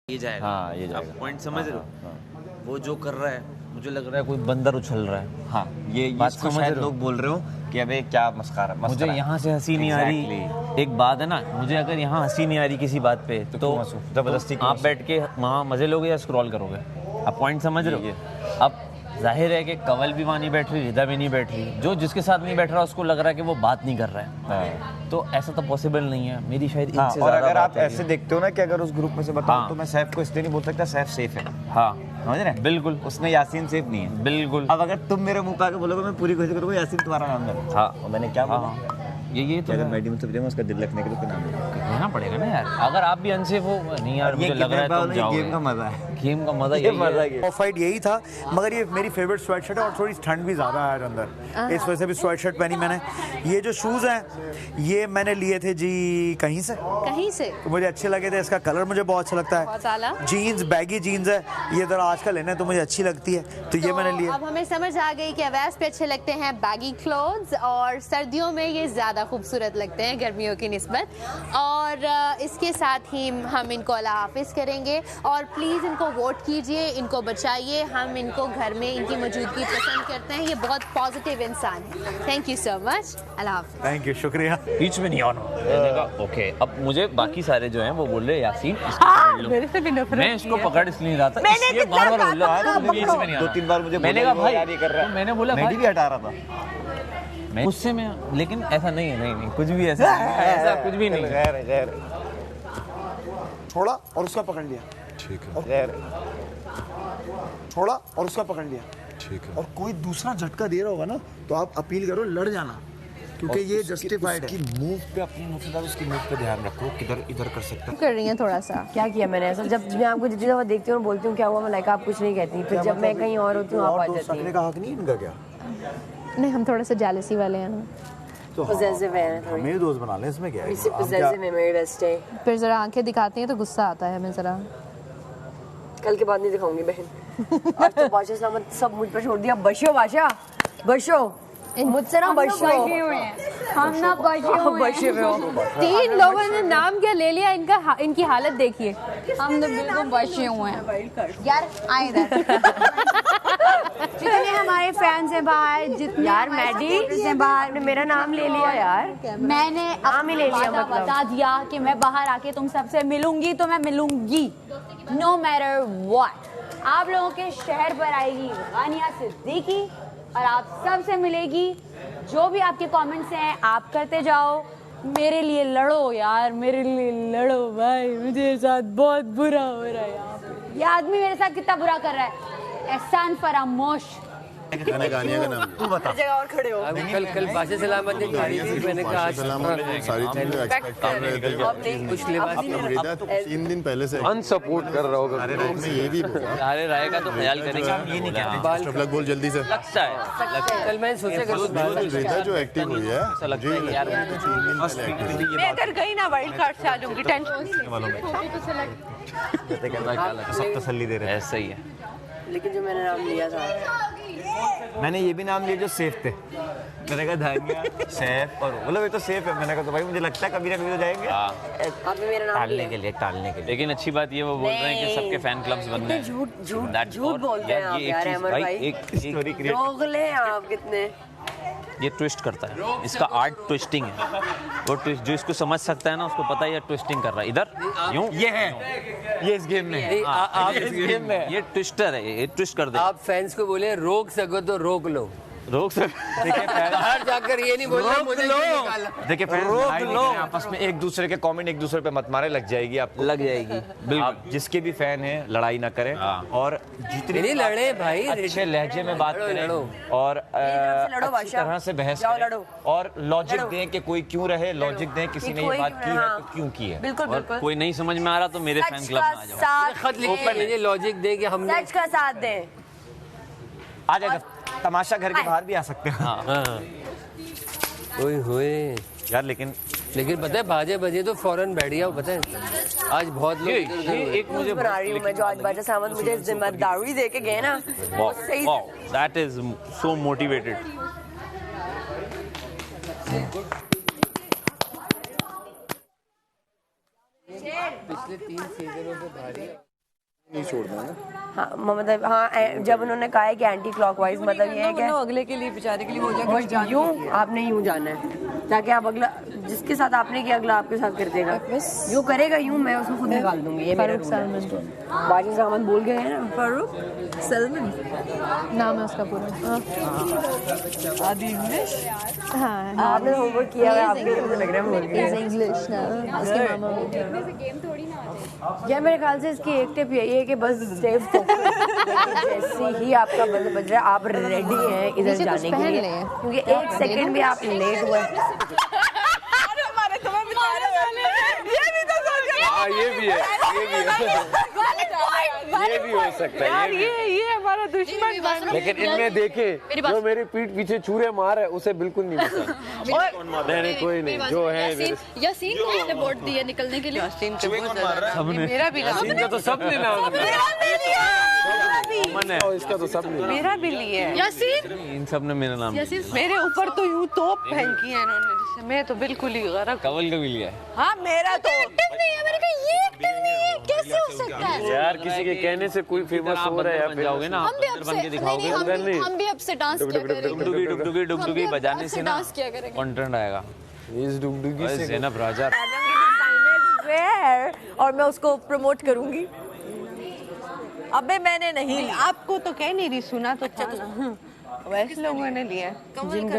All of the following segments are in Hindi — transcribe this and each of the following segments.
ये जाएगा। हाँ ये जाएगा। आप पॉइंट समझ रहे हो? हाँ। वो जो कर रहा है मुझे लग रहा है कोई बंदर उछल रहा है। हाँ ये बात इसको समझ शायद रहे हो? लोग बोल रहे हो कि अबे क्या मस्खरा मुझे यहाँ से हंसी नहीं आ रही। एक बात है ना, मुझे अगर यहाँ हंसी नहीं आ रही किसी बात पे तो जबरदस्ती आप बैठ के वहाँ मजे लोगे या स्क्रॉल करोगे? आप पॉइंट समझ रहे हो? अब जाहिर है कि कवल भी वहाँ नहीं बैठ रही, रिदा भी नहीं बैठ रही, जो जिसके साथ नहीं बैठ रहा उसको लग रहा है कि वो बात नहीं कर रहा है। तो ऐसा तो पॉसिबल नहीं है। मेरी शायद हाँ, इनसे और ज़्यादा अगर बात आप है। ऐसे देखते हो ना कि अगर उस ग्रुप में से बताऊं हाँ। तो मैं सैफ को इसलिए नहीं बोल सकता, सैफ सेफ है। हाँ समझ रहे हैं? बिल्कुल उसमें यासीन सेफ नहीं है। बिल्कुल। अब अगर तुम मेरे मुंह पे आके बोलोगे मैं पूरी कोशिश करूंगा यासीन तुम्हारा नाम ले। हाँ और मैंने क्या बोला? हाँ ये तो अगर है। मैडी मुझसे पूछे मैं उसका दिल रखने के लिए उसका नाम लूंगा। कहना पड़ेगा ना यार। अगर आप भी अनसेफ हो, नहीं यार मुझे लग रहा है तुम जाओगे। गेम का मजा है। गेम का मजा ये यही मजा है। है। ऑफ फाइट यही था, मगर ये मेरी फेवरेट स्वेट शर्ट है और थोड़ी ठंड भी ज़्यादा है आज अंदर, इस वजह से भी स्वेट शर्ट पहनी मैंने। ये जो शूज़ हैं ये मैंने लिए थे जी कहीं से तो मुझे अच्छे लगे थे। इसका कलर मुझे बहुत अच्छा लगता है। जीन्स बैगी जीन्स है, ये ज़रा आजकल लेने तो मुझे अच्छी लगती है तो ये मैंने लिए। अब हमें समझ आ गई कि अवैस पे अच्छे लगते हैं बैगी क्लोथ्स, और सर्दियों में ये ज़्यादा खूबसूरत लगते हैं गर्मियों की निस्बत। और इसके साथ ही हम इनको अल्लाह हाफिज़ करेंगे और प्लीज़ इनको वोट कीजिए, इनको बचाइए। हम इनको घर में इनकी मौजूदगी पसंद करते हैं, ये बहुत पॉजिटिव इंसान है। थैंक यू सो मच, अल्लाह हाफिज़। थैंक यू, शुक्रिया। बीच में नहीं आना। मैंने कहा ओके। अब मुझे बाकी सारे जो हैं वो बोल रहे यासीन इसको पकड़ लो। मेरे से भी नफरत मैं इसको पकड़ इसलिए नहीं रहा था, मैंने इसलिए कितना बार-बार बोल रहा कहा था था, बीच में नहीं आना। 2-3 बार मुझे मैंने बोला कहा भाई यार ये कर रहा है। तो मैंने बोला मैडी भाई भी हटा रहा था। मैं गुस्से में, लेकिन ऐसा नहीं है। नहीं कुछ भी ऐसा नहीं है, ऐसा कुछ भी नहीं है। खैर छोड़ा और उसका पकड़ लिया, ठीक है, खैर छोड़ा और उसका पकड़ लिया। ठीक है। और कोई दूसरा झटका दे रहा होगा ना तो आप अपील करो, लड़ जाना, क्योंकि ये जस्टिफाइड है। उसकी मूव पे अपनी मूव से उसकी मूव पे ध्यान रखो, किधर इधर कर सकता है। कर रही हैं थोड़ा सा। क्या किया मैंने ऐसा? जब मैं आपको जितनी दफा देखती हूँ बोलती हूँ क्या हुआ, मैं लाइक आप कुछ नहीं कहती, फिर जब मैं कहीं और होती हूँ आप आ जाती रखने का हक नहीं इनका क्या? नहीं, हम थोड़ा सा जेलसी वाले हैं ना, तो पॉजिटिव है थोड़ी, मेरे दोस्त बना लें, इसमें क्या है? इससे पॉजिटिव है मेरी बेस्ट है। फिर जरा आंखें दिखाती हैं तो गुस्सा आता है हमें जरा। कल के बाद नहीं दिखाऊंगी बहन। आज तो बादशाह सलामत सब मुझ पर छोड़ दिया। बशो बादशाह बशो, मुझसे ना बशो। हम ना बशे हो। 3 लोगों ने नाम क्या ले लिया इनका, इनकी हालत देखिए। हम तो बिल्कुल बचे हुए हैं यार आए इधर। जितने हमारे फैंस हैं बाहर, जितने यार हमारे मैडी supporters हैं बाहर, ने मेरा नाम ले लिया यार। मैंने नाम ही ले लिया वादा मतलब। बता दिया कि मैं बाहर आके तुम सबसे मिलूंगी तो मैं मिलूंगी, नो मैटर व्हाट। आप लोगों के शहर पर आएगी गानिया सिद्दीकी और आप सबसे मिलेगी। जो भी आपके कमेंट्स हैं आप करते जाओ, मेरे लिए लड़ो यार, मेरे लिए लड़ो भाई। मुझे साथ बहुत बुरा हो रहा है यहाँ पे। ये आदमी मेरे साथ कितना बुरा कर रहा है। एहसान फरामोश। गाने गानिया का नाम तू बता। जगह और खड़े हो। कल बादशाह सलामत ने गाड़ी थी, मैंने कहा आज सारी चीजें एक्सपेक्ट कर रहे थे। कुछ लिबास मृदा तो 3 दिन पहले से अनसपोर्ट कर रहा होगा। मैं ये भी बोला सारे राय का तो ख्याल करेंगे हम, ये नहीं कहते। बाल बेस्ट ऑफ लक बोल जल्दी से। लगता है कल मैंने सोचा कि मृदा जो एक्टिव हुई है ऐसा लगता है कि यार मैं अगर गई ना वाइल्ड कार्ड से आ जाऊंगी, टेंशन वालों में सब तसल्ली दे रहे हैं। ऐसा ही है। लेकिन जो मैंने नाम लिया था, मैंने ये भी नाम लिए जो सेफ थे। मैंने कहा धानिया सैफ और मतलब ये तो सेफ है। मैंने कहा तो भाई मुझे लगता है कभी ना कभी तो जाएंगे। आपने मेरा नाम टालने लिया। के लिए टालने के लिए। लेकिन अच्छी बात ये वो बोल रहे हैं कि सबके फैन क्लब्स बन रहे हैं। झूठ बोलते हैं आप यार अमर भाई। एक स्टोरी क्रिएट रोक ले आप कितने। ये ट्विस्ट करता है, इसका आर्ट ट्विस्टिंग है। वो ट्विस्ट जो इसको समझ सकता है ना उसको पता है ये ट्विस्टिंग कर रहा है। इधर यूं ये है, ये इस गेम में है। आप इस गेम में ये ट्विस्टर है, ये ट्विस्ट कर दे। आप फैंस को बोले रोक सको तो रोक लो। रोक सक देखिए बाहर जाकर ये नहीं बोलना मुझे क्यों निकाला। देखिए फैंस रोक लो। आपस में एक दूसरे के कमेंट एक दूसरे पे मत मारे, लग जाएगी आपको। लग जाएगी बिल्कुल। आप जिसके भी फैन हैं लड़ाई ना करें और जितनी नहीं लड़े भाई, अच्छे लहजे में बात करें लड़ो। और लड़ो अच्छी बादशाह। तरह से बहस जाओ करें लड़ो। और लॉजिक दें कि कोई क्यों रहे, लॉजिक दें किसी ने ये बात की है तो क्यों की है। बिल्कुल और बिल्कुल। कोई नहीं समझ में आ रहा तो मेरे फैन सच क्लब का में आ जाओ। साथ खत लिख कर लीजिए, लॉजिक दे कि हमने सच का साथ दें। आ जाएगा तमाशा घर के बाहर भी आ सकते हैं। ओए होए। यार लेकिन पता है बाजे बजे तो फौरन बैठ गया, पता है आज बहुत लोग इधर उधर हुए। एक मुझे बना रही हूँ मैं, जो आज बादशाह सामंत मुझे जिम्मेदारी दे के गए ना, वो सही। That is so motivated. पिछले 3 सीजनों से भारी नहीं छोड़ना है। हाँ मतलब हाँ, जब उन्होंने कहा है कि एंटी क्लॉकवाइज मतलब ये है कि अगले के लिए बेचारे के लिए हो जाएगा यूं आपने यूं जाना है ताकि आप अगला जिसके साथ आपने किया अगला आपके साथ कर देगा। यूं करेगा यूं मैं उसको खुद निकाल दूंगी। ये मेरा बाजी सामान बोल गए हैं ना। फारूक सलमान नाम है उसका पूरा। आदि इंग्लिश। हाँ आपने होमवर्क किया है आपके मुझे लग रहा है बोल गए इंग्लिश ना उसके मामा या मेरे ख्याल से इसकी एक टिप यही है कि बस स्टे फोकस। जैसे ही आपका बज रहा है आप रेडी हैं इधर जाने के लिए क्योंकि एक सेकंड भी आप लेट हुए। ये भी है ये भी हो सकता है ये हमारा दुश्मन। लेकिन इनमें देखे जो मेरी पीठ पीछे छुरे मार है उसे बिल्कुल नहीं पता। नहीं कोई नहीं जो है यासीन को किसने वोट दिया निकलने के लिए? यासीन को मेरा भी नाम इनका तो सबने नाम इसका तो सबने मेरा भी लिया है। यासीन इन सब ने मेरा नाम मेरे ऊपर तो यूं तोप फेंकी है इन्होंने जैसे मैं तो बिल्कुल ही गरक। कवल का भी लिया है। हाँ मेरा तो एक्टिव नहीं है। मैंने कहा ये एक्टिव नहीं है, कैसे हो सकता है? यार किसी के कहने से कोई फेमस हो रहा है या जाओगे ना हम भी अब से नहीं, हम भी अब से डांस किया करेंगे। डुगडुगी बजाने से ना डांस किया करेंगे। कंटेंट आएगा। इस डुगडुगी से ज़ैनब राजा और मैं उसको प्रमोट करूंगी। अबे मैंने नहीं, आपको तो कह नहीं रही, सुना तो था। वैसे लोगों ने लिया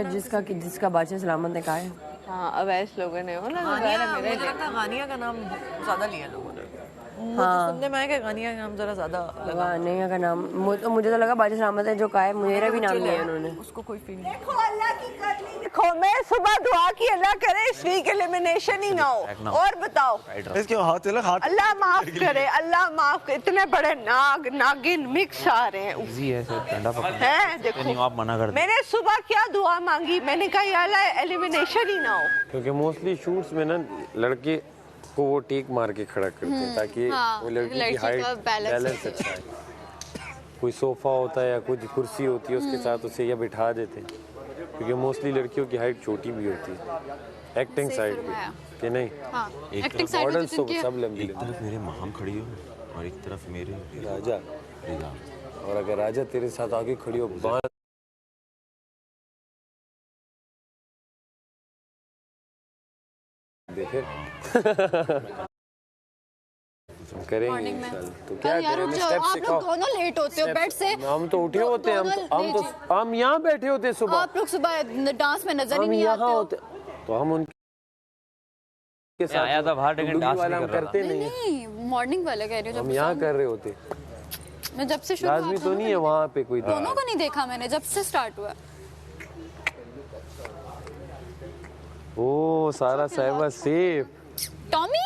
जिसका बादशाह सलामत ने कहा है। हाँ अवैस लोगों ने गानिया का नाम ज्यादा लिया लोगों ने। हाँ सुनने में आया कि गानिया का नाम जरा ज्यादा लगा। गानिया का नाम मुझे तो लगा बादशाह सलामत है जो कहा है मेरा भी नाम लिया उन्होंने। उसको कोई फील नहीं। देखो मैं सुबह दुआ की अल्लाह करे इस वीक एलिमिनेशन ही ना हो। और बताओ इसके हाथ अल्लाह माफ करे, अल्लाह माफ करे। इतने बड़े नागिन मिक्स आ रहे हैं। इजी है सर, ठंडा पकड़ हैं देखो आप मना कर दो। मैंने सुबह क्या दुआ मांगी, मैंने कहा या अल्लाह एलिमिनेशन ही ना हो। क्योंकि मोस्टली शूट्स में ना लड़के को वो टेक मार के खड़ा करते हैं ताकि वो लड़की की हाइट बैलेंस अच्छा है। कोई सोफा होता है या कुछ कुर्सी होती है उसके साथ उसे या बिठा देते हैं क्योंकि मोस्टली लड़कियों की हाइट छोटी भी होती है एक्टिंग साइड पे कि नहीं। एक्टिंग साइड मॉडल्स तो सब लंबी एक तरफ मेरे माम खड़ी हो और एक तरफ मेरे राजा। और अगर राजा तेरे साथ आगे खड़ी हो बांध देखे करेंगे इंशाल्लाह। तो क्या करें स्टेप सिखाओ। आप लोग दोनों लेट होते हो बेड से। हम तो उठे होते हैं हम यहाँ बैठे होते हैं सुबह। आप लोग सुबह डांस में नजर ही नहीं आते हो। तो हम उनके साथ आया था बाहर लेकिन डांस वाला हम करते नहीं मॉर्निंग वाला कह रही हूँ। हम यहाँ कर रहे होते। मैं जब से शुरू लाजमी तो नहीं है वहाँ पे कोई दोनों को नहीं देखा मैंने जब से स्टार्ट हुआ। ओ सारा साहिबा सेफ। टॉमी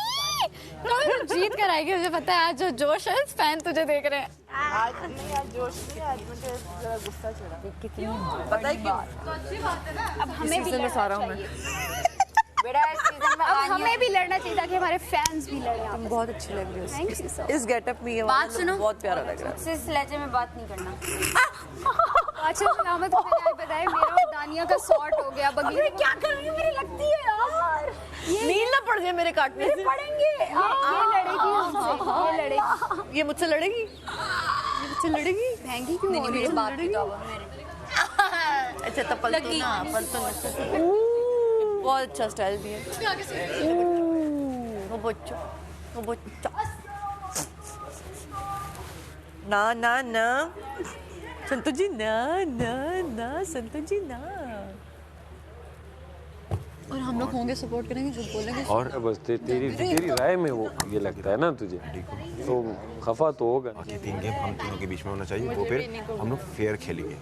जीत कर आएगी मुझे पता है। आज जो जोश है फैन तुझे देख रहे हैं। आज नहीं, आज जोश नहीं, आज मुझे जरा गुस्सा चढ़ा। पता है क्यों? तो अच्छी बात है ना। अब हमें भी में सारा हूँ मैं। अब हमें भी लड़ना चाहिए ताकि हमारे फैंस भी लड़ें। तुम बहुत अच्छी लग रही हो इस गेटअप में। ये बात सुनो, बहुत प्यारा लग रहा है। इस लहजे में बात नहीं करना। अच्छा सलामत बताए मेरा और दानिया का सॉर्ट हो गया। बगीर क्या कर रही हूँ, मेरी लगती है यार। नील ना पड़ जाए मेरे काटने से। पड़ेंगे। ये लड़ेगी हमसे, ये लड़ेगी। ये मुझसे लड़ेगी, ये मुझसे लड़ेगी। महंगी क्यों हो रही है बात की तो मेरे। अच्छा तब पलटो ना, पलटो। बहुत अच्छा स्टाइल भी है। वो बच्चो ना ना ना संतु जी ना ना ना संतु जी ना। और हम लोग होंगे सपोर्ट करेंगे जो बोलेंगे। और बस तेरी राय में वो ये लगता है ना तुझे तो खफा तो होगा। बाकी 3 गेम हम तीनों के बीच में होना चाहिए वो फिर हम लोग फेयर खेलेंगे।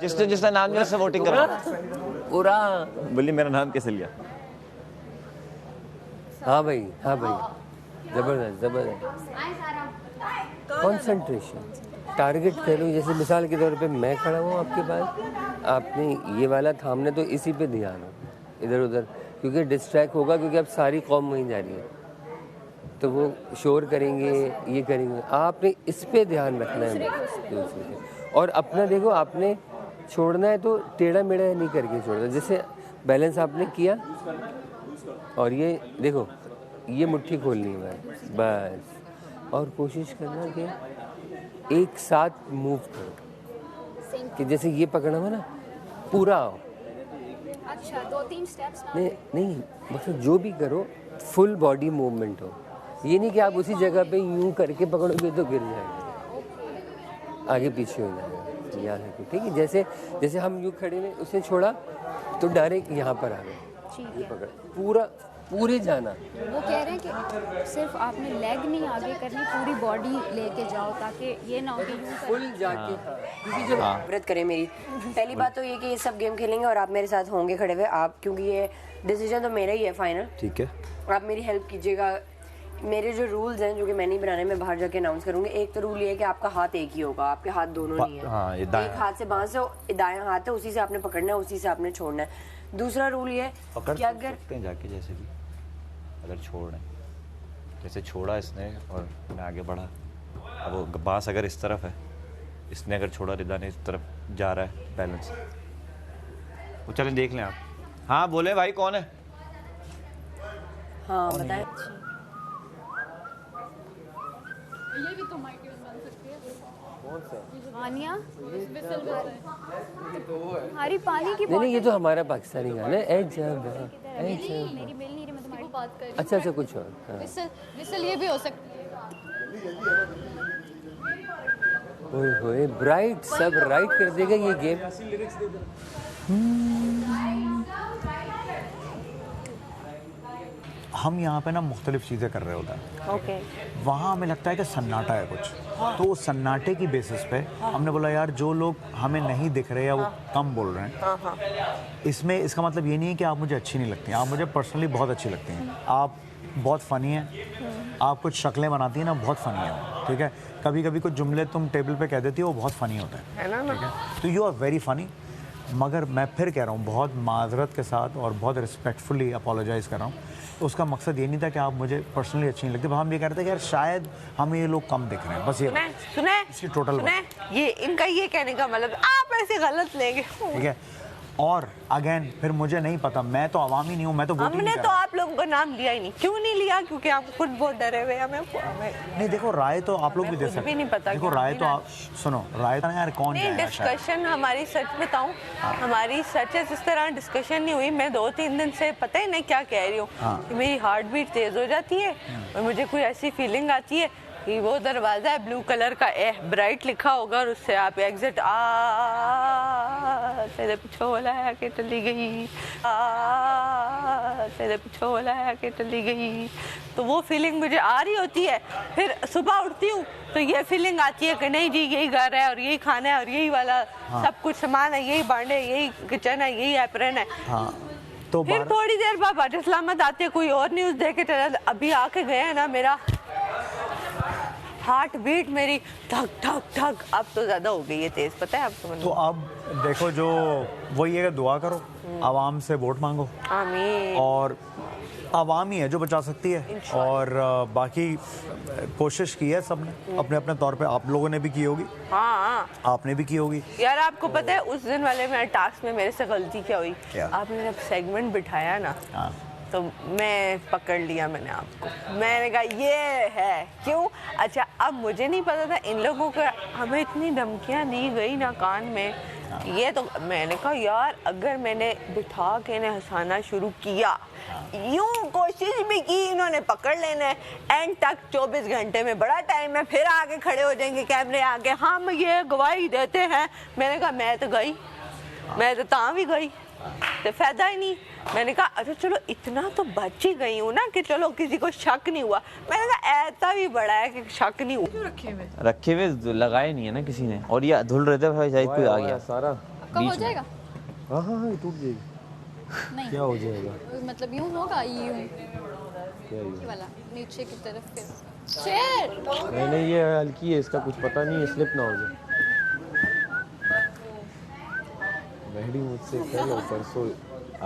जिसका नाम लिया उससे वोटिंग करो पूरा। बोलिए मेरा नाम कैसे लिया? हाँ भाई जबरदस्त कंसंट्रेशन टारगेट करो। जैसे मिसाल के तौर पे मैं खड़ा हूँ आपके पास, आपने ये वाला थामने तो इसी पे ध्यान हो इधर उधर क्योंकि डिस्ट्रैक्ट होगा क्योंकि अब सारी कौम वहीं जा रही है तो वो शोर करेंगे ये करेंगे। आपने इस पे ध्यान रखना है और अपना देखो आपने छोड़ना है तो टेढ़ा मेढ़ा नहीं करके छोड़ना। जैसे बैलेंस आपने किया और ये देखो ये मुट्ठी खोलनी है बस और कोशिश करना कि एक साथ मूव करो, कि जैसे ये पकड़ा हुआ ना पूरा आओ। अच्छा 2-3 स्टेप्स नहीं मतलब जो भी करो फुल बॉडी मूवमेंट हो, ये नहीं कि आप उसी जगह पे यूं करके पकड़ोगे तो गिर जाएगा, आगे पीछे हो जाएगा। याद है ठीक है, जैसे जैसे हम यूं खड़े में उसे छोड़ा तो डायरेक्ट यहाँ पर आ गए, ये पकड़ पूरे जाना। वो कह रहे हैं कि सिर्फ आपने लेग नहीं आगे करनी, पूरी बॉडी लेके जाओ ताकि ये ना हो कि फुल जाके। क्योंकि जब व्रत करें मेरी पहली बात तो ये कि ये सब गेम खेलेंगे और आप मेरे साथ होंगे खड़े हुए आप, क्योंकि ये डिसीजन तो मेरा ही है फाइनल। ठीक है, आप मेरी हेल्प कीजिएगा। मेरे जो रूल्स हैं जो कि मैं नहीं बनाने में बाहर जाके अनाउंस करूंगी। एक तो रूल ये है कि आपका हाथ एक ही होगा, आपके हाथ दोनों नहीं है। हाँ, एक हाथ से बांस से दायां हाथ है, उसी से आपने पकड़ना है, उसी से आपने छोड़ना है। दूसरा रूल ये पकड़ कि अगर सकते हैं जाके, जैसे भी अगर छोड़ना है, जैसे छोड़ा इसने और मैं आगे बढ़ा, अब वो बांस अगर इस तरफ है, इसने अगर छोड़ा, रिदा ने इस तरफ जा रहा है बैलेंस, वो चलें देख लें आप। हाँ बोले भाई कौन है? हाँ बताएं। ये भी तो माइक बन सकती है। कौन सा? आनिया हमारी पानी की नहीं ये तो हमारा पाकिस्तानी गाना है। मेरी मेल नहीं रही, मैं तुम्हारी बात कर रही हूं। अच्छा कुछ और। हाँ। विसल ये भी हो सकती है। ओए होए ब्राइट, सब राइट कर देगा ये गेम। हम यहाँ पे ना मुख्तलिफ चीज़ें कर रहे होते हैं। ओके। वहाँ हमें लगता है कि सन्नाटा है कुछ, तो उस सन्नाटे की बेसिस पे हमने बोला यार जो लोग हमें नहीं दिख रहे या वो कम बोल रहे हैं, इसमें इसका मतलब ये नहीं है कि आप मुझे अच्छी नहीं लगती हैं, आप मुझे पर्सनली बहुत अच्छी लगती हैं, आप बहुत फ़नी हैं, आप कुछ शक्लें बनाती हैं ना, बहुत फ़नी है, ठीक है। कभी कभी कुछ जुमले तुम टेबल पे कह देती हो वो बहुत फ़नी होता है ना, ठीक है। तो यू आर वेरी फ़नी, मगर मैं फिर कह रहा हूँ बहुत माजरत के साथ और बहुत रिस्पेक्टफुली अपोलोजाइज़ कर रहा हूँ। उसका मकसद ये नहीं था कि आप मुझे पर्सनली अच्छी नहीं लगती, हम ये कह रहे थे कि यार शायद हमें ये लोग कम दिख रहे हैं, बस ये सुने इसकी टोटल ये इनका ये कहने का मतलब आप ऐसे गलत लेंगे, ठीक है। और अगेन फिर मुझे नहीं पता, मैं तो आवाम ही नहीं हूँ, मैं तो हमने तो आप लोगों का नाम लिया ही नहीं। क्यों नहीं लिया? क्योंकि आप खुद बहुत डरे हुए हमें नहीं। देखो राय तो आप लोग भी दे सकते हैं, नहीं पता। देखो राय तो आप सुनो, राय तो यार कौन नहीं, डिस्कशन हमारी सच बताऊं, हमारी सच है जिस तरह डिस्कशन नहीं हुई। मैं 2-3 दिन से पता ही नहीं क्या कह रही हूँ, मेरी हार्ट बीट तेज हो जाती है और मुझे कोई ऐसी फीलिंग आती है कि वो दरवाजा है ब्लू कलर का, ब्राइट लिखा होगा और उससे आप एग्जिट तेरे पिछोला है के चली गई, तेरे पिछोला है के चली गई, तो वो फीलिंग मुझे आ रही होती है। फिर सुबह उठती हूँ तो ये फीलिंग आती है कि नहीं जी यही घर है और यही खाना है और यही वाला सब कुछ सामान है, यही भांडे, यही किचन है, यही एप्रन है। तो फिर थोड़ी देर बाद बाटे सलामत आते कोई और न्यूज़ देखे चला, अभी आके गए हैं ना, मेरा हार्ट बीट मेरी धक धक धक अब तो ज्यादा हो गई है तेज, पता है आपको। तो अब देखो जो वही है, दुआ करो, आवाम से वोट मांगो, आमीन। और आवाम ही है जो बचा सकती है, और बाकी कोशिश की है सबने अपने अपने तौर पे, आप लोगों ने भी की होगी, हाँ आपने भी की होगी। यार आपको पता है उस दिन वाले मेरे टास्क में मेरे से गलती क्या हुई? आपने जब सेगमेंट बिठाया ना, तो मैं पकड़ लिया मैंने आपको, मैंने कहा ये है क्यों। अच्छा अब मुझे नहीं पता था इन लोगों को, हमें इतनी धमकियां दी गई ना कान में, ये तो मैंने कहा यार अगर मैंने बिठा के इन्हें हंसाना शुरू किया, यूं कोशिश भी की इन्होंने पकड़ लेना है, एंड तक 24 घंटे में बड़ा टाइम है, फिर आगे खड़े हो जाएंगे कैमरे आगे, हम ये गवाही देते हैं। मैंने कहा मैं तो गई, मैं तो तां भी गई, तो फायदा ही नहीं। मैंने कहा अच्छा चलो इतना तो बच ही गई हूँ ना कि चलो किसी को शक नहीं हुआ। मैंने कहा ऐसा भी बड़ा है कि शक नहीं हुआ। रखे हुए लगाए नहीं है ना किसी ने, और ये धुल रहे थे भाई, शायद कोई आ गया सारा। कब हो जाएगा? हाँ टूट जाएगी। नहीं क्या हो जाएगा? मतलब यूं होगा, यूं क्या ये वाला नीचे की तरफ फिर शेर। नहीं ये हल्की है, इसका कुछ पता नहीं है, स्लिप ना हो जाए। बहड़ी मुझसे कल और परसों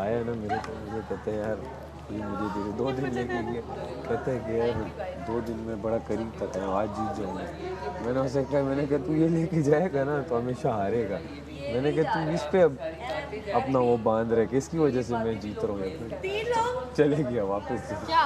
आया ना मेरे को, मुझे कहते हैं यार ये मुझे दे दे, 2 दिन लेके गया, कहते हैं कि यार 2 दिन में बड़ा करीब तक है, आज जीत जाऊंगा। मैंने उससे कहा, मैंने कहा तू ये लेके जाएगा ना तो हमेशा हारेगा, मैंने कहा तू इस पे अब अपना वो बांध रखे, इसकी वजह से मैं जीत रहा हूँ। चले गया वापस। क्या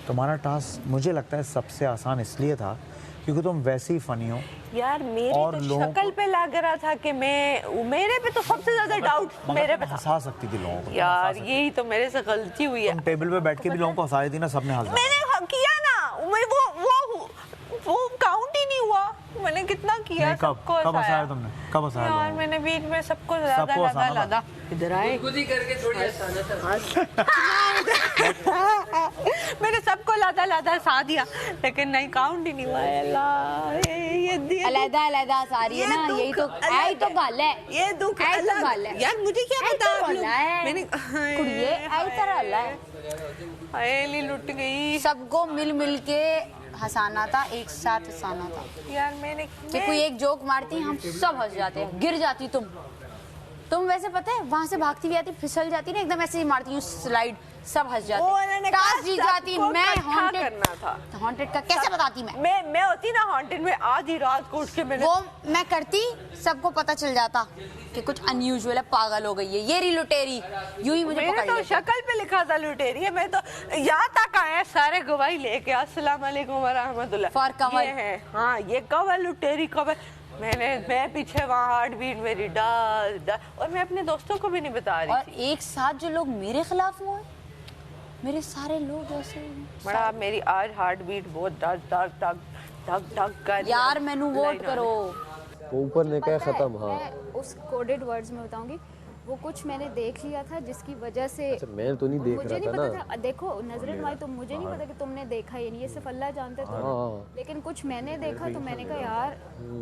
तुम्हारा टास्क मुझे लगता है सबसे आसान इसलिए था क्योंकि तुम वैसे ही फनी हो। यार मेरी और तो लोगों- शक्ल पे लग रहा था कि मेरे पे तो सबसे ज्यादा डाउट मेरे पे था। हंसा सकती थी लोगों को। तुम यार हंसा सकती यही तो मेरे से गलती हुई है। तुम टेबल पे बैठ के भी लोगों को हंसा रही थी ना, सबने हंसा। मैंने किया ना, वो काउंट ही नहीं हुआ। मैंने कितना किया, कब सबको कब हंसाया हंसाया तुमने? कब हंसाया यार लोगों को? मैंने बीच में सबको सबको हंसाना था। लदा इधर आए। खुद ही करके थोड़ी आसाना था। मैंने सबको लादा हंसा दिया, लेकिन नहीं काउंट ही नहीं हुआ। अल्लाह, ये अलग सारी है ना, यही तो आई तो गल है, ये दुख ऐ तो अलग। गल है। यार मुझे क्या ऐ पता तो आप गल लोग- है। मैंने कुड़िए आई तरह है, अयली लुट गई। सबको मिल के हंसाना था, एक साथ हंसाना था। यार मैंने कि कोई एक जोक मारती हम सब हंस जाते हैं, गिर जाती तुम वैसे पता है वहां से भागती हुई आती, फिसल जाती ना, एकदम ऐसे ही मारती हूँ स्लाइड, सब हंस जाते, टास्क जीत जाती। मैं हॉन्टेड करना था। हॉन्टेड का कैसे बताती मैं होती ना हॉन्टेड में, आधी रात को उठ के मैंने वो मैं करती, सबको पता चल जाता कि कुछ अनयूजुअल है, पागल हो गई है ये लुटेरी, यूं ही मुझे मैंने पकड़ तो लिया। शक्ल पे लिखा था लुटेरी है। मैं तो यहाँ तक आया सारे गवाही लेके, अस्सलाम वालेकुम व रहमतुल्लाह। फॉर कंवल। ये है, हाँ ये कंवल लुटेरी कंवल। मैं पीछे वहाँ हार्ट बीट मेरी डाल और मैं अपने दोस्तों को भी नहीं बता रही और थी। एक साथ जो लोग मेरे खिलाफ हुए, मेरे सारे लोग ऐसे बड़ा मेरी आज हार्ट बीट बहुत धक कर। यार मैनू वोट करो। ऊपर ने कहा खत्म। हाँ मैं उस कोडेड वर्ड्स में बताऊंगी, वो कुछ मैंने देख लिया था जिसकी वजह से अच्छा, मैं तो नहीं देख मुझे रहा नहीं था पता था। देखो नजरत माई, तो मुझे नहीं पता कि तुमने देखा ये नहीं, ये सिर्फ अल्लाह जानते थे। हाँ। लेकिन कुछ मैंने देखा तो मैंने कहा यार,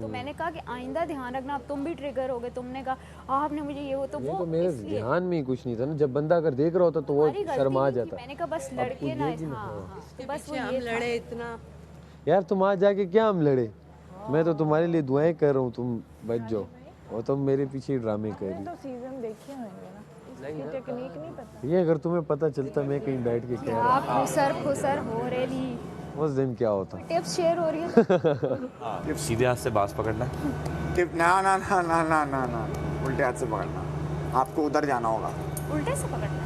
तो मैंने कहा कि आइंदा ध्यान रखना, अब तुम भी ट्रिगर हो गए। तुमने कहा आपने मुझे ये हो, तो ये वो तो मेरे इसलिए ध्यान में ही कुछ नहीं था ना, जब बंदा अगर देख रहा होता तो वो हमारी गलती शर्मा नहीं थी। जाता। मैंने कहा बस लड़के ना, हाँ तो बस वो ये था। लड़े इतना। यार तुम आज जाके क्या हम लड़े, मैं तो तुम्हारे लिए दुआएं कर रहा हूँ तुम बच जाओ, और तुम मेरे पीछे ड्रामे कर रही। तो सीजन देखे होंगे ना, इसकी टेक्निक नहीं पता। ये अगर तुम्हें पता चलता मैं कहीं बैठ के कह रहा आप खुसर हो रही, उस दिन क्या होता। टिप्स शेयर हो रही है। सीधे हाथ से बांस पकड़ना। ना ना ना ना ना ना ना, उल्टे हाथ से पकड़ना। आपको उधर जाना होगा, उल्टे से पकड़ना।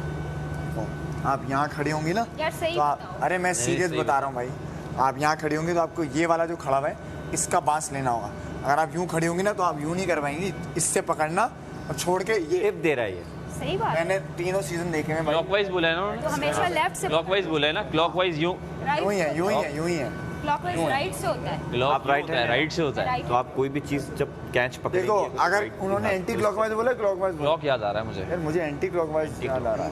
आप यहाँ खड़ी होंगी ना यार सही तो आप, अरे मैं सीरियस बता रहा हूँ भाई, आप यहाँ खड़ी होंगी तो आपको ये वाला जो खड़ा हुआ है इसका बांस लेना होगा। अगर आप यूँ खड़ी होंगी ना तो आप यूँ नहीं कर पाएंगी, इससे पकड़ना और छोड़ के ये टिप दे रहा है ये। सही बात। मैंने तीनों सीजन देखे हैं भाई। क्लॉकवाइज बोला है ना, तो हमेशा लेफ्ट से क्लॉकवाइज बोला है ना, क्लॉकवाइज यूं यूँ ही है, यूँ ही है, यूँ ही है। क्लॉकवाइज राइट से होता है। क्लॉक आप राइट है, राइट से होता है। तो आप कोई भी चीज जब कैच पकड़ेंगे देखो तो अगर right उन्होंने हाथ एंटी से क्लॉकवाइज बोला, क्लॉकवाइज बोला, क्लॉक याद आ रहा है मुझे। यार मुझे एंटी क्लॉकवाइज याद आ रहा है।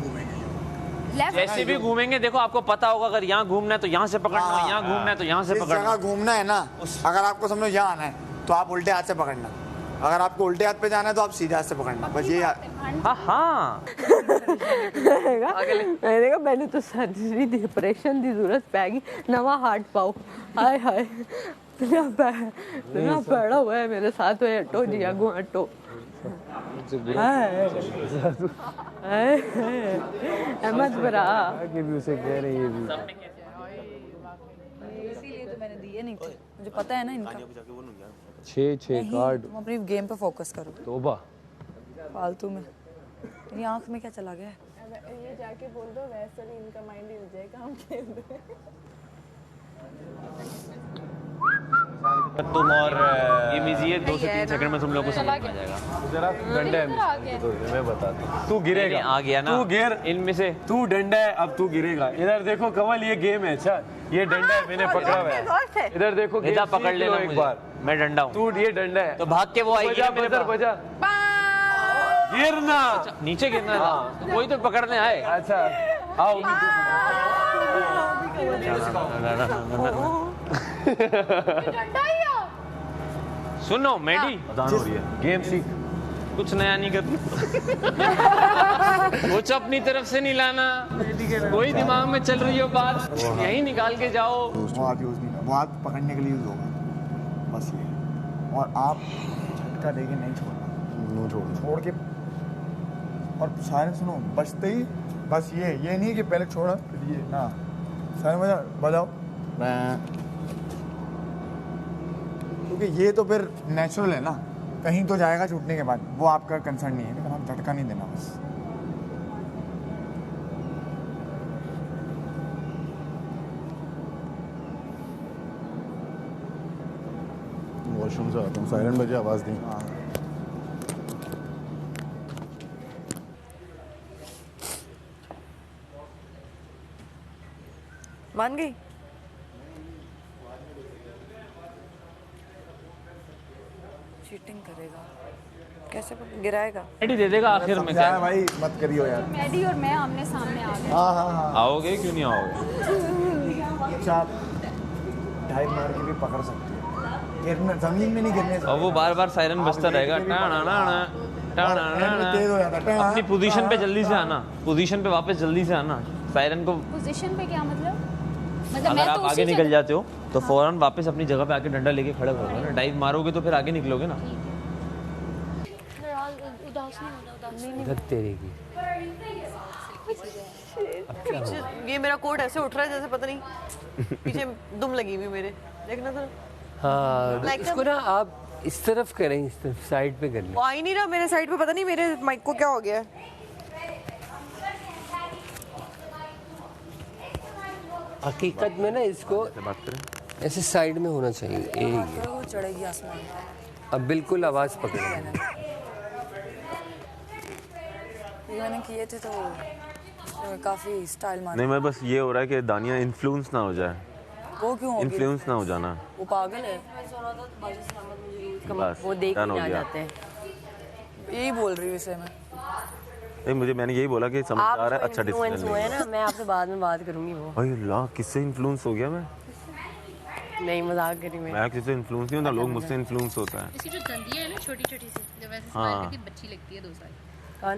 लेफ्ट जैसे भी घूमेंगे देखो आपको पता होगा, अगर यहाँ घूमना है तो यहाँ से पकड़ना, हाँ, यहाँ घूमना है तो यहाँ से जिस पकड़ना। जगह घूमना है ना, अगर आपको समझो यहाँ आना है तो आप उल्टे हाथ से पकड़ना, अगर आपको उल्टे हाथ पे जाना है तो आप सीधे हाथ से पकड़ना। बस ये हाँ हाँ मैंने कहा मैंने तो सर्जरी दी, ऑपरेशन की जरूरत पैगी, नवा हार्ट पाओ। हाय हाय इतना पैड़ा हुआ है मेरे साथ में, हटो जी आगू हटो। अहमद बरा आगे भी उसे कह रहे ये भी। इसीलिए तो मैंने दिए नहीं थे, मुझे पता है ना इनका। 6 कार्ड। तुम अपनी गेम पे फोकस करो, तोबा फालतू में। मेरी आंख में क्या चला गया है? ये जाके बोल दो, वैसे ही इनका माइंड हिल जाएगा, हम खेल रहे हैं। तुम और ये 2 से 3 सेकंड में तुम लोग को समझ में आ जाएगा। जरा डंडा है तो मैं बताता हूँ, तू गिरेगा। आ गया ना, तू गिर, इनमें से तू डंडा है, अब तू गिरेगा। इधर देखो कमल, ये गेम है। अच्छा ये डंडा है, मैंने पकड़ा हुआ है। इधर देखो निदा पकड़ लेना एक मुझे, बार। मैं डंडा हूँ। तू ये डंडा है तो भाग के वो आएगी ना मेरे पास। बजा गिरना, नीचे गिरना था, कोई तो पकड़ने आए। अच्छा आओ सुनो मेडी, गेम सीख, कुछ नया नहीं करती। कुछ अपनी तरफ से नहीं लाना, कोई दिमाग में चल रही हो बात यही निकाल के जाओ। वो हाथ यूज़ नहीं, वो हाथ पकड़ने के लिए यूज़ होगा, बस ये। और आप झटका देके नहीं छोड़ना, छोड़ के और सारे सुनो, बचते ही बस ये नहीं कि पहले छोड़ा फिर ये ना, सारे मजा बजाओ, क्योंकि ये तो फिर नेचुरल है ना, कहीं तो जाएगा छूटने के बाद, वो आपका कंसर्न नहीं है, लेकिन आप झटका नहीं देना बस। वॉशरूम से आता हूँ, सायरन बजे आवाज़ दी। मान गई? चीटिंग करेगा, कैसे गिराएगा? मैडी दे देगा आखिर में। क्या भाई मत करियो यार। मैडी और मैं आमने सामने आ गए। हाँ। आओगे क्यों नहीं आओगे? अच्छा आप डाइव मार के भी पकड़ सकते हो, गिरने जमीन में नहीं गिरने। और वो बार बार सायरन बजता रहेगा, अपनी पोजीशन पे जल्दी से आना, पोजीशन पे वापस जल्दी से आना। सायरन को पोजीशन पे क्या मतलब? अगर आप आगे निकल जाते हो तो फौरन वापस अपनी जगह पे आके डंडा लेके खड़े हो ना। डाइव मारोगे तो फिर आगे निकलोगे ना। तेरे की पीछे ये मेरा कोट ऐसे उठ रहा है जैसे पता नहीं पीछे दुम लगी हुई मेरे, देखना तो। हाँ इसको ना आप इस तरफ करें, इस तरफ साइड पे कर लें। आ ही नहीं रहा मेरे साइड पे, पता नहीं मेरे माइक को क्या हो गया है। हकीकत में ना इसको ऐसे साइड में होना चाहिए। वो चढ़ेगी आसमान। अब बिल्कुल आवाज़ पकड़ेगा। ये मैंने किए थे तो काफ़ी स्टाइल मार। नहीं, मैं बस ये हो रहा है कि दानिया इन्फ्लुएंस ना हो जाए। वो क्यों होगी? इन्फ्लुएंस ना हो जाना। वो पागल है। वो देख के आ जाते हैं। यही बोल रही हूँ इसे मैं। नहीं, मैंने यही बोला कि समझदार है, अच्छा डिसीजन हुए ना, मैं आपसे बाद में बात करूंगी। वो भाई अल्लाह, किससे इन्फ्लुएंस हो गया मैं? नहीं, मजाक करी मैं किससे इन्फ्लुएंस नहीं होता, लोग मुझसे इन्फ्लुएंस होता है। इसकी जो दंदियां है ना छोटी-छोटी सी, जब ऐसे हाँ। स्माइल करती बच्ची लगती है 2 साल। कौन?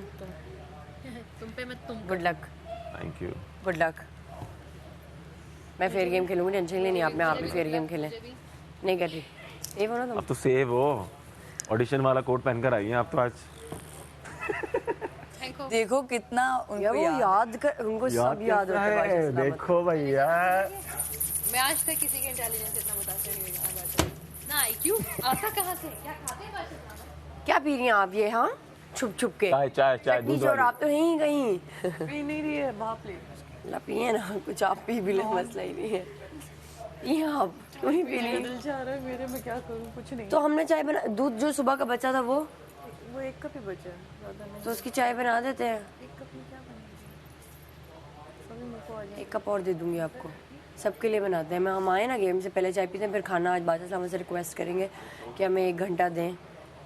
तुम पे मैं तुम। Good luck. Thank you. Good luck. मैं फेयर गेम खेलूंगी, टेंशन लेनी आपने। आप भी फेयर गेम खेलें। नहीं कर रही सेव हो ना तुम? अब तो सेव हो, ऑडिशन वाला कोट पहनकर आई हैं आप तो आज। देखो कितना उनको याद कर, उनको सब याद होता है। देखो भैया, मैं आज तक किसी के इंटेलिजेंस इतना मुतासिर नहीं हुई ना। IQ आता कहाँ से? क्या खाते हैं बात? क्या पी रही हैं आप ये? हाँ, छुप छुप के चाय दूध वाली। आप तो हैं ही कहीं। पी नहीं रही है, बाप ले ला पिए ना कुछ, आप पी भी ले, मसला ही नहीं है। ये आप क्यों नहीं पी रही? दिल चाह रहा है मेरे, मैं क्या करूं, कुछ नहीं। तो हमने चाय बना, दूध जो सुबह का बचा था वो 1 कप ही बचा है, ज़्यादा नहीं। तो उसकी चाय बना देते हैं। 1 कप में क्या बनेगा? 1 कप और दे दूंगी आपको, सबके लिए बनाते हैं। मैं हम आए ना गेम से पहले चाय पीते हैं, फिर खाना। आज बादशाह साहब से रिक्वेस्ट करेंगे कि हमें 1 घंटा दें,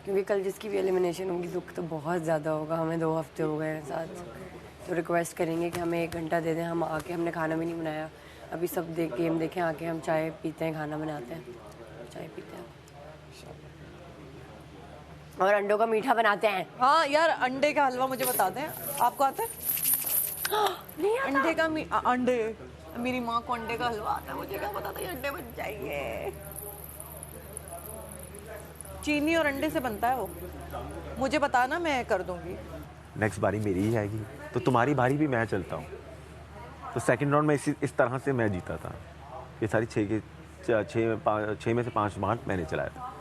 क्योंकि कल जिसकी भी एलिमिनेशन होगी दुख तो बहुत ज़्यादा होगा। हमें 2 हफ्ते हो गए हैं साथ, तो रिक्वेस्ट करेंगे कि हमें 1 घंटा दे दें। हम आके, हमने खाना भी नहीं बनाया अभी, सब गेम देखें, आके हम चाय पीते हैं, खाना बनाते हैं, चाय पीते हैं और अंडों का मीठा बनाते हैं। हाँ यार, अंडे का हलवा मुझे बताते हैं, आपको आता है? नहीं आता। अंडे का अंडे, मेरी माँ को अंडे का हलवा आता है, मुझे क्या पता था ये अंडे बन जाएंगे। चीनी और अंडे से बनता है वो, मुझे बताना, मैं कर दूंगी। नेक्स्ट बारी मेरी ही आएगी, तो तुम्हारी बारी भी मैं चलता हूँ। तो सेकंड राउंड में इस तरह से मैं जीता था। ये सारी 6 में से 5 बार मैंने चलाया था।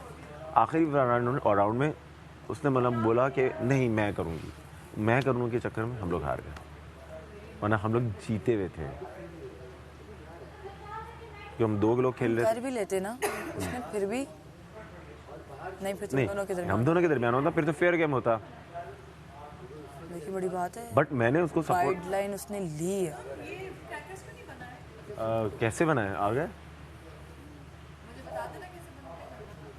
आखिरी राउंड में उसने मतलब बोला कि नहीं मैं करूँगी, मैं करूँगी के चक्कर में हम लोग हार गए, वरना हम लोग जीते हुए थे। कि हम 2 लोग खेल रहे थे। कर भी लेते ना उसने, फिर भी नहीं, फिर तुम दोनों के दरमियान, हम दोनों के दरमियान होता, फिर तो फेयर गेम होता। देखिए बड़ी बात है। बट मैंने उसको सपोर्ट, गाइडलाइन उसने ली है। कैसे बनाया आ गए?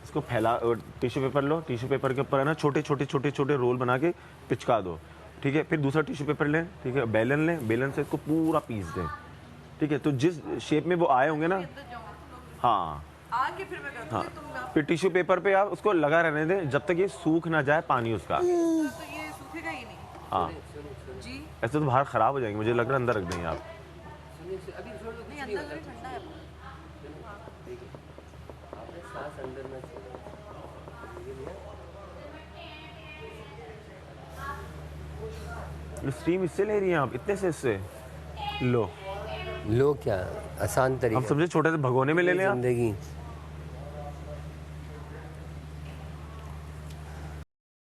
इसको फैला, टिश्यू पेपर लो, टिश्यू पेपर के ऊपर है ना छोटे छोटे रोल बना के पिचका दो, ठीक है। फिर दूसरा टिश्यू पेपर लें, ठीक है, बेलन लें, बेलन से इसको पूरा पीस दें, ठीक है। तो जिस शेप में वो आए होंगे ना, हाँ आके फिर मैं करती हूँ। हाँ, फिर टिश्यू पेपर पे आप उसको लगा रहने दें जब तक ये सूख ना जाए पानी उसका। तो ये सूखेगा ही नहीं। हाँ जी, ऐसे तो बाहर खराब हो जाएंगे, मुझे लग रहा है अंदर रख देंगे आप। नहीं अंदर भी ठंडा है। स्टीम इससे ले रही हैं आप, इतने से इससे लो क्या आसान तरीका। हम समझे छोटे से भगोने में ले लें आप। जिंदगी